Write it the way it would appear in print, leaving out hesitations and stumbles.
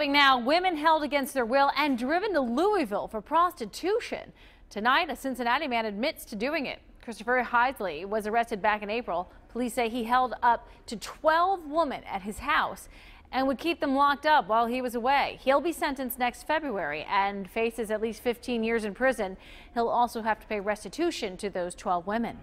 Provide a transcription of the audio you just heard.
Now, women held against their will and driven to Louisville for prostitution. Tonight, a Cincinnati man admits to doing it. Christopher Heisley was arrested back in April. Police say he held up to 12 women at his house and would keep them locked up while he was away. He'll be sentenced next February and faces at least 15 years in prison. He'll also have to pay restitution to those 12 women.